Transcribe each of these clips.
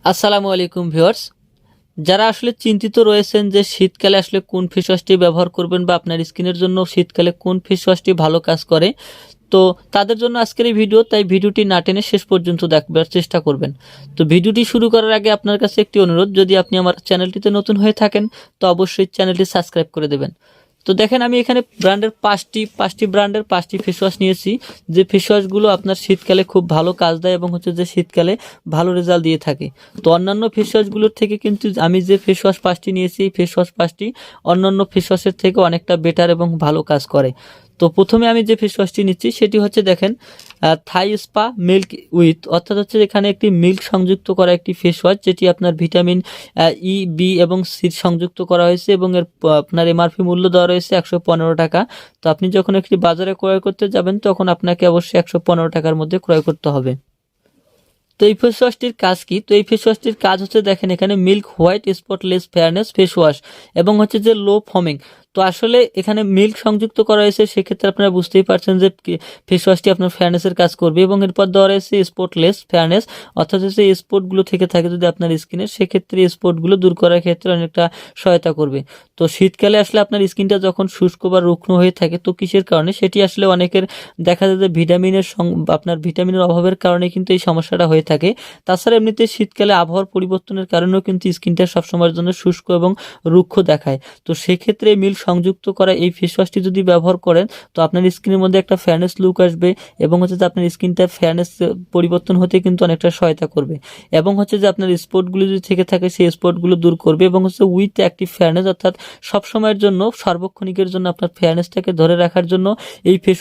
আসসালামু আলাইকুম ভিউয়ার্স। যারা আসলে চিন্তিত রয়েছেন যে শীতকালে আসলে কোন ফেস ওয়াশটি ব্যবহার করবেন বা আপনার স্কিনের জন্য শীতকালে কোন ফেস ওয়াশটি ভালো কাজ করে, তো তাদের জন্য আজকের এই ভিডিও। তাই ভিডিওটি না টেনে শেষ পর্যন্ত দেখবার চেষ্টা করবেন। তো ভিডিওটি শুরু করার আগে আপনার কাছে একটি অনুরোধ, যদি আপনি আমার চ্যানেলটিতে নতুন হয়ে থাকেন তো অবশ্যই চ্যানেলটি সাবস্ক্রাইব করে দেবেন। তো দেখেন, আমি এখানে ব্র্যান্ডের পাঁচটি ব্র্যান্ডের 5টি ফেস ওয়াশ নিয়েছি, যে ফেস ওয়াশগুলো আপনার শীতকালে খুব ভালো কাজ দেয় এবং যে শীতকালে ভালো রেজাল্ট দিয়ে থাকে। তো অন্যান্য ফেস ওয়াশগুলোর থেকে কিন্তু আমি যে ফেস ওয়াশ 5টি নিয়েছি, এই ফেস ওয়াশ 5টি অন্যান্য ফেস ওয়াশের থেকে অনেকটা বেটার এবং ভালো কাজ করে। তো প্রথমে আমি যে ফেস ওয়াশটি নিচ্ছি সেটি হচ্ছে, দেখেন, থাই স্পা মিল্ক উইথ, অর্থাৎ হচ্ছে এখানে একটি মিল্ক সংযুক্ত করা একটি ফেস ওয়াশ, যেটি আপনার ভিটামিন ই, বি এবং সি সংযুক্ত করা হয়েছে এবং এর আপনার এমআরপি মূল্য দেওয়া রয়েছে 115 টাকা। তো আপনি যখন একটি বাজারে ক্রয় করতে যাবেন তখন আপনাকে অবশ্যই 115 টাকার মধ্যে ক্রয় করতে হবে। তো এই ফেস ওয়াশটির কাজ কি? তো এই ফেস ওয়াশটির কাজ হচ্ছে, দেখেন, এখানে milk white spotless fairness face wash এবং হচ্ছে যে লো ফমিং। তো আসলে এখানে মিল্ক সংযুক্ত করা হয়েছে, সেক্ষেত্রে আপনারা বুঝতেই পারছেন যে ফেস ওয়াশটি আপনার ফেয়ারনেসের কাজ করবে। এবং এরপর দেওয়া রয়েছে স্পটলেস ফেয়ারনেস, অর্থাৎ হচ্ছে এই স্পটগুলো থেকে থাকে যদি আপনার স্কিনের, সেক্ষেত্রে এই স্পটগুলো দূর করার ক্ষেত্রে অনেকটা সহায়তা করবে। তো শীতকালে আসলে আপনার স্কিনটা যখন শুষ্ক বা রুগ্ন হয়ে থাকে, তো কিসের কারণে? সেটি আসলে অনেকের দেখা যায় যে আপনার ভিটামিনের অভাবের কারণে কিন্তু এই সমস্যাটা হয়ে থাকে। তাছাড়া এমনিতে শীতকালে আবহাওয়ার পরিবর্তনের কারণেও কিন্তু স্কিনটা সবসময়ের জন্য শুষ্ক এবং রুক্ষ দেখায়। তো সেক্ষেত্রে মিল্ক সংযুক্ত করা এই ফেস ওয়াশটি যদি ব্যবহার করেন, তো আপনার স্কিনের মধ্যে একটা ফেয়ারনেস লুক আসবে এবং হচ্ছে যে আপনার স্কিনটা ফেয়ারনেস পরিবর্তন হতে কিন্তু অনেকটা সহায়তা করবে। এবং হচ্ছে যে আপনার স্পটগুলো যদি থেকে থাকে সেই স্পটগুলো দূর করবে এবং হচ্ছে উইথ অ্যাক্টিভ ফেয়ারনেস, অর্থাৎ সবসময়ের জন্য সার্বক্ষণিকের জন্য আপনার ফেয়ারনেসটাকে ধরে রাখার জন্য এই ফেস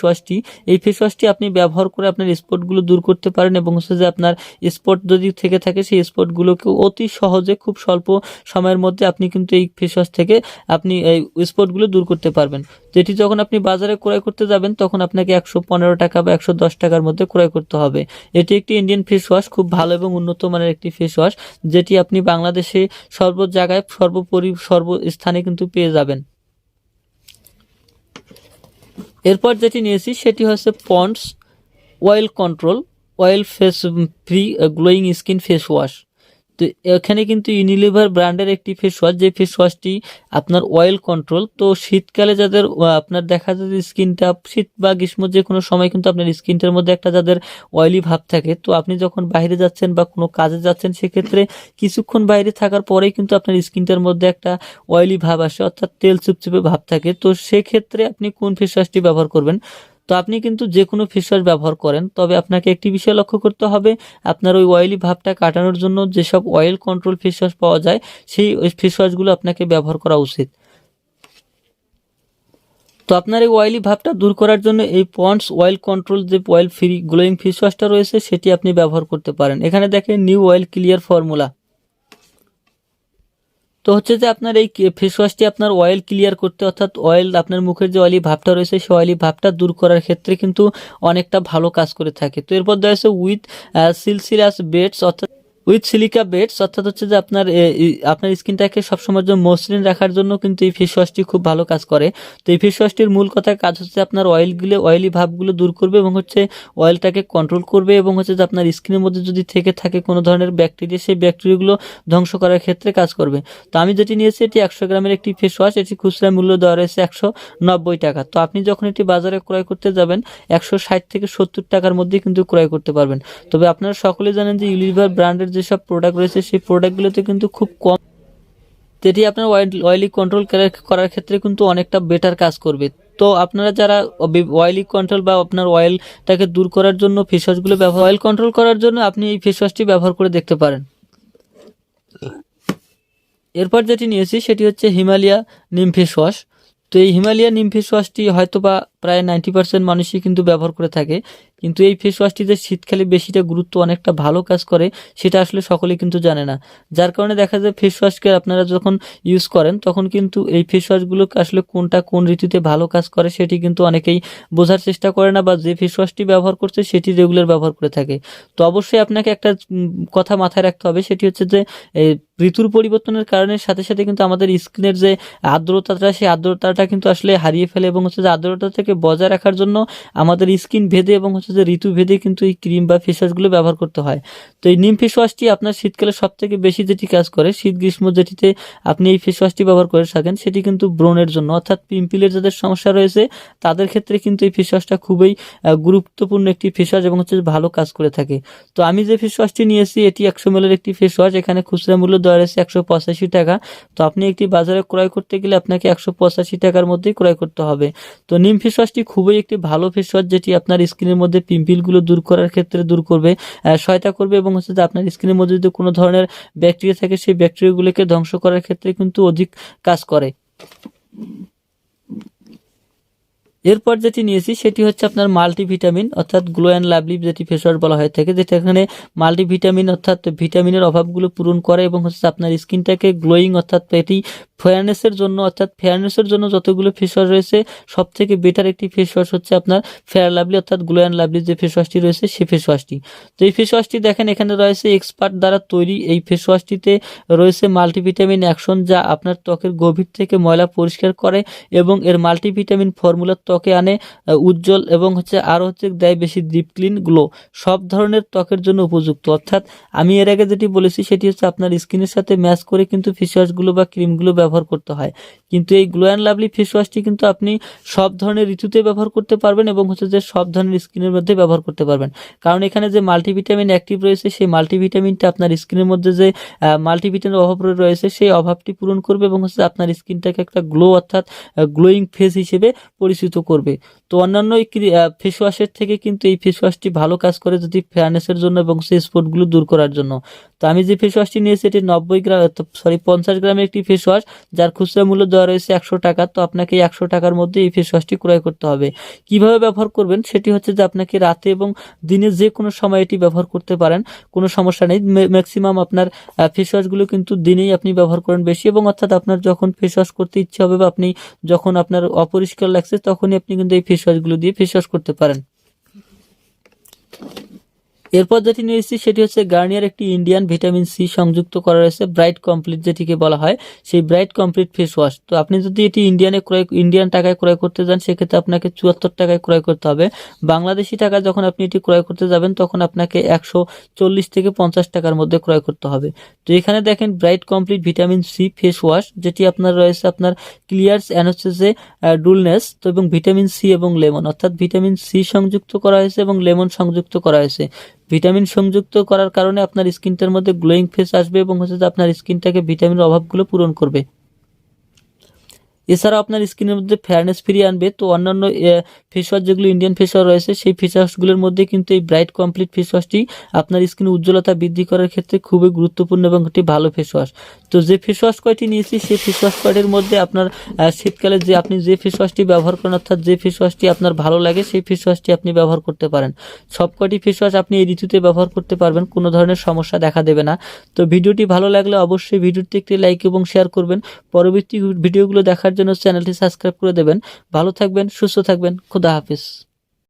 ওয়াশটি আপনি ব্যবহার করে আপনার স্পটগুলো দূর করতে পারেন এবং হচ্ছে যে আপনার স্পট যদি থেকে থাকে সেই স্পটগুলোকে অতি সহজে খুব স্বল্প সময়ের মধ্যে আপনি কিন্তু এই ফেস ওয়াশ থেকে আপনি এই স্পটগুলো দূর করতে পারবেন। যেটি যখন আপনি বাজারে ক্রয় করতে যাবেন তখন আপনাকে 115 টাকা বা 110 টাকার মধ্যে ক্রয় করতে হবে। এটি একটি ইন্ডিয়ান ফেস ওয়াশ, খুব ভালো এবং উন্নত মানের একটি ফেস ওয়াশ, যেটি আপনি বাংলাদেশে সর্ব জায়গায় সর্বস্থানে কিন্তু পেয়ে যাবেন। এরপর যেটি নিয়েছি সেটি হচ্ছে Pond's oil face free glowing skin face wash. তো এখানে কিন্তু ইউনিলিভার ব্র্যান্ডের একটি ফেস ওয়াশ, যে ফেস ওয়াশটি আপনার অয়েল কন্ট্রোল। তো শীতকালে যাদের আপনার দেখা যায় যে স্কিনটা শীত বা গ্রীষ্ম যে কোনো সময় কিন্তু আপনার স্কিনটার মধ্যে একটা যাদের অয়েলি ভাব থাকে, তো আপনি যখন বাইরে যাচ্ছেন বা কোনো কাজে যাচ্ছেন সেক্ষেত্রে কিছুক্ষণ বাইরে থাকার পরেই কিন্তু আপনার স্কিনটার মধ্যে একটা অয়েলি ভাব আসে, অর্থাৎ তেল চুপচুপে ভাব থাকে। তো সেক্ষেত্রে আপনি কোন ফেস ওয়াশটি ব্যবহার করবেন? তো আপনি কিন্তু যে কোনো ফেস ওয়াশ ব্যবহার করেন, তবে আপনাকে একটি বিষয় লক্ষ্য করতে হবে, আপনার ওই অয়েলি ভাবটা কাটানোর জন্য যেসব অয়েল কন্ট্রোল ফেস ওয়াশ পাওয়া যায় সেই ফেস ওয়াশগুলো আপনাকে ব্যবহার করা উচিত। তো আপনার এই অয়েলি ভাবটা দূর করার জন্য এই পন্ডস অয়েল কন্ট্রোল যে অয়েল ফ্রি গ্লোয়িং ফেস ওয়াশটা রয়েছে সেটি আপনি ব্যবহার করতে পারেন। এখানে দেখেন নিউ অয়েল ক্লিয়ার ফর্মুলা। তো হচ্ছে যে আপনার এই ফেস ওয়াশটি আপনার অয়েল ক্লিয়ার করতে, অর্থাৎ অয়েল আপনার মুখের যে অয়েলি ভাবটা রয়েছে সেই অয়েলি ভাবটা দূর করার ক্ষেত্রে কিন্তু অনেকটা ভালো কাজ করে থাকে। তো এরপর দেওয়া আছে উইথ সিলসিলাস বেডস, অর্থাৎ উইথ সিলিকা বেডস, অর্থাৎ হচ্ছে যে আপনার স্কিনটাকে সবসময় জন্য মসৃণ রাখার জন্য কিন্তু এই ফেস ওয়াশটি খুব ভালো কাজ করে। তো এই ফেস ওয়াশটির মূল কাজ হচ্ছে আপনার অয়েলি ভাবগুলো দূর করবে এবং হচ্ছে অয়েলটাকে কন্ট্রোল করবে এবং হচ্ছে যে আপনার স্কিনের মধ্যে যদি থেকে থাকে কোনো ধরনের ব্যাকটেরিয়া, সেই ব্যাকটেরিয়াগুলো ধ্বংস করার ক্ষেত্রে কাজ করবে। তো আমি যেটি নিয়েছি এটি 100 গ্রামের একটি ফেস ওয়াশ, এটি খুচরা মূল্য দেওয়া রয়েছে 190 টাকা। তো আপনি যখন এটি বাজারে ক্রয় করতে যাবেন 160 থেকে 70 টাকার মধ্যে কিন্তু ক্রয় করতে পারবেন। তবে আপনারা সকলে জানেন যে ইউনিলিভার ব্র্যান্ডের যেসব প্রোডাক্ট রয়েছে সেই প্রোডাক্টগুলোতে কিন্তু খুব কম, যেটি আপনার অয়েলি কন্ট্রোল করার ক্ষেত্রে কিন্তু অনেকটা বেটার কাজ করবে। তো আপনারা যারা অয়েলি কন্ট্রোল বা আপনার অয়েলটাকে দূর করার জন্য ফেস ওয়াশগুলো অয়েল কন্ট্রোল করার জন্য আপনি এই ফেস ওয়াশটি ব্যবহার করে দেখতে পারেন। এরপর যেটি নিয়েছি সেটি হচ্ছে হিমালয়া নিম ফেস ওয়াশ। তো এই হিমালয়া নিম ফেস ওয়াশটি হয়তো বা প্রায় 90% মানুষই কিন্তু ব্যবহার করে থাকে, কিন্তু এই ফেস ওয়াশটি যে শীতকালে বেশিটা গুরুত্ব অনেকটা ভালো কাজ করে সেটা আসলে সকলেই কিন্তু জানে না। যার কারণে দেখা যায় ফেস ওয়াশকে আপনারা যখন ইউজ করেন তখন কিন্তু এই ফেস ওয়াশগুলোকে আসলে কোনটা কোন ঋতুতে ভালো কাজ করে সেটি কিন্তু অনেকেই বোঝার চেষ্টা করে না, বা যে ফেস ওয়াশটি ব্যবহার করছে সেটি রেগুলার ব্যবহার করে থাকে। তো অবশ্যই আপনাকে একটা কথা মাথায় রাখতে হবে, সেটি হচ্ছে যে ঋতুর পরিবর্তনের কারণে সাথে সাথে কিন্তু আমাদের স্কিনের যে আর্দ্রতাটা, সেই আর্দ্রতাটা কিন্তু আসলে হারিয়ে ফেলে এবং হচ্ছে যে আর্দ্রতা থেকে বজায় রাখার জন্য আমাদের স্কিন ভেদে এবং হচ্ছে যে ঋতুভেদে কিন্তু এই ক্রিম বা ফেস ওয়াশগুলো ব্যবহার করতে হয়। তো এই নিম ফেস ওয়াশটি আপনার শীতকালে সবথেকে বেশি যেটি কাজ করে, শীত গ্রীষ্ম যেটিতে আপনি এই ফেস ওয়াশটি ব্যবহার করে থাকেন, সেটি কিন্তু ব্রণের জন্য, অর্থাৎ পিম্পলের যাদের সমস্যা রয়েছে তাদের ক্ষেত্রে কিন্তু এই ফেস ওয়াশটা খুবই গুরুত্বপূর্ণ একটি ফেস ওয়াশ এবং হচ্ছে ভালো কাজ করে থাকে। তো আমি যে ফেস ওয়াশটি নিয়েছি এটি 100 ml একটি ফেস ওয়াশ, এখানে খুচরা মূল্য দেওয়া রয়েছে 185 টাকা। তো আপনি একটি বাজারে ক্রয় করতে গেলে আপনাকে 185 টাকার মধ্যেই ক্রয় করতে হবে। তো নিম ফেস ওয়াশটি খুবই একটি ভালো ফেস ওয়াশ, যেটি আপনার স্কিনের মধ্যে পিম্পলগুলো দূর করার ক্ষেত্রে দূর করবে, সহায়তা করবে এবং হচ্ছে যে আপনার স্কিনের মধ্যে যদি কোনো ধরনের ব্যাকটেরিয়া থাকে সেই ব্যাকটেরিয়াগুলোকে ধ্বংস করার ক্ষেত্রে কিন্তু অধিক কাজ করে। এরপর যেটি নিয়েছি সেটি হচ্ছে আপনার মাল্টিভিটামিন অর্থাৎ গ্লো অ্যান্ড লাভলি যেটি ফেস ওয়াশ বলা হয়ে থাকে, যেটা এখানে মাল্টিভিটামিন অর্থাৎ ভিটামিনের অভাবগুলো পূরণ করে এবং হচ্ছে আপনার স্কিনটাকে গ্লোয়িং অর্থাৎ এটি ফেয়ারনেসের জন্য যতগুলো ফেস ওয়াশ রয়েছে সব থেকে বেটার একটি ফেস ওয়াশ হচ্ছে আপনার ফেয়ার লাভলি অর্থাৎ গ্লো অ্যান্ড লাভলি যে ফেস ওয়াশটি রয়েছে সেই ফেস ওয়াশটি। তো এই ফেস ওয়াশটি দেখেন এখানে রয়েছে এক্সপার্ট দ্বারা তৈরি। এই ফেস ওয়াশটিতে রয়েছে মাল্টিভিটামিন অ্যাকশন, যা আপনার ত্বকের গভীর থেকে ময়লা পরিষ্কার করে এবং এর মাল্টিভিটামিন ফর্মুলা ত্বকে আনে উজ্জ্বল এবং হচ্ছে আরও হচ্ছে দেয় বেশি ডিপ ক্লিন গ্লো, সব ধরনের ত্বকের জন্য উপযুক্ত। অর্থাৎ আমি এর আগে যেটি বলেছি সেটি হচ্ছে আপনার স্কিনের সাথে ম্যাচ করে কিন্তু ফেস ওয়াশগুলো বা ক্রিমগুলো ব্যবহার করতে হয়, কিন্তু এই গ্লো অ্যান্ড লাভলি ফেস ওয়াশটি কিন্তু আপনি সব ধরনের ঋতুতে ব্যবহার করতে পারবেন এবং হচ্ছে যে সব ধরনের স্কিনের মধ্যে ব্যবহার করতে পারবেন, কারণ এখানে যে মাল্টিভিটামিন অ্যাক্টিভ রয়েছে সেই মাল্টিভিটামিনটা আপনার স্কিনের মধ্যে যে মাল্টিভিটামিনের অভাব রয়েছে সেই অভাবটি পূরণ করবে এবং হচ্ছে আপনার স্কিনটাকে একটা গ্লো অর্থাৎ গ্লোয়িং ফেস হিসেবে পরিচিত করবে। তো অন্যান্য ফেস ওয়াশের থেকে কিন্তু এই ফেস ওয়াশটি ভালো কাজ করে যদি ফেয়ারনেসের জন্য এবং সেই স্পটগুলো দূর করার জন্য। তো আমি যে ফেস ওয়াশটি নিয়েছি এটি 50 গ্রামের একটি ফেস ওয়াশ, যার খুচরা মূল্য দেওয়া রয়েছে 100 টাকা। তো আপনাকে 100 টাকার মধ্যে এই ফেস ওয়াশটি ক্রয় করতে হবে। কিভাবে ব্যবহার করবেন সেটি হচ্ছে যে আপনাকে রাতে এবং দিনে যে কোনো সময় এটি ব্যবহার করতে পারেন, কোনো সমস্যা নেই। ম্যাক্সিমাম আপনার ফেস ওয়াশগুলো কিন্তু দিনেই আপনি ব্যবহার করেন বেশি, এবং অর্থাৎ আপনার যখন ফেস ওয়াশ করতে ইচ্ছে হবে বা আপনি যখন আপনার অপরিষ্কার লাগছে তখনই আপনি কিন্তু এই ফেস ওয়াশগুলো দিয়ে ফেস ওয়াশ করতে পারেন। এরপর যেটি নিয়েছি সেটি হচ্ছে গার্নিয়ার একটি ইন্ডিয়ান ভিটামিন সি সংযুক্ত করা রয়েছে ব্রাইট কমপ্লিট যেটিকে বলা হয়, সেই ব্রাইট কমপ্লিট ফেস ওয়াশ। তো আপনি যদি এটি ইন্ডিয়ান টাকায় ক্রয় করতে যান সেক্ষেত্রে আপনাকে 74 টাকায় ক্রয় করতে হবে। বাংলাদেশি টাকায় যখন আপনি এটি ক্রয় করতে যাবেন তখন আপনাকে 140 থেকে 50 টাকার মধ্যে ক্রয় করতে হবে। তো এখানে দেখেন bright complete vitamin C face wash, যেটি আপনার রয়েছে আপনার ক্লিয়ার্স অ্যান্ড হচ্ছে যে ডুলনেস, তো এবং ভিটামিন সি এবং লেমন অর্থাৎ ভিটামিন সি সংযুক্ত করা হয়েছে এবং লেমন সংযুক্ত করা হয়েছে। ভিটামিন সংযুক্ত করার কারণে আপনার স্কিনটার মধ্যে গ্লোয়িং ফেস আসবে এবং হচ্ছে যে আপনার স্কিনটাকে ভিটামিনের অভাবগুলো পূরণ করবে। এছাড়াও আপনার স্কিনের মধ্যে ফেয়ারনেস ফিরিয়ে আনবে। তো অন্যান্য ফেস ওয়াশ যেগুলো ইন্ডিয়ান ফেস ওয়াশ রয়েছে সেই ফেস ওয়াশগুলোর মধ্যে কিন্তু এই ব্রাইট কমপ্লিট ফেস ওয়াশটি আপনার স্কিনের উজ্জ্বলতা বৃদ্ধি করার ক্ষেত্রে খুবই গুরুত্বপূর্ণ এবং একটি ভালো ফেস ওয়াশ। তো যে ফেস ওয়াশ কয়টি নিয়েছি সেই ফেস ওয়াশ কয়টির মধ্যে আপনার শীতকালে যে আপনি যে ফেস ওয়াশটি ব্যবহার করেন অর্থাৎ যে ফেস ওয়াশটি আপনার ভালো লাগে সেই ফেস ওয়াশটি আপনি ব্যবহার করতে পারেন। সব কয়টি ফেস ওয়াশ আপনি এই ঋতুতে ব্যবহার করতে পারবেন, কোনো ধরনের সমস্যা দেখা দেবে না। তো ভিডিওটি ভালো লাগলে অবশ্যই ভিডিওটি একটি লাইক এবং শেয়ার করবেন। পরবর্তী ভিডিওগুলো দেখার জন্য চ্যানেলটি সাবস্ক্রাইব করে দেবেন। ভালো থাকবেন, সুস্থ থাকবেন, খোদা হাফেজ।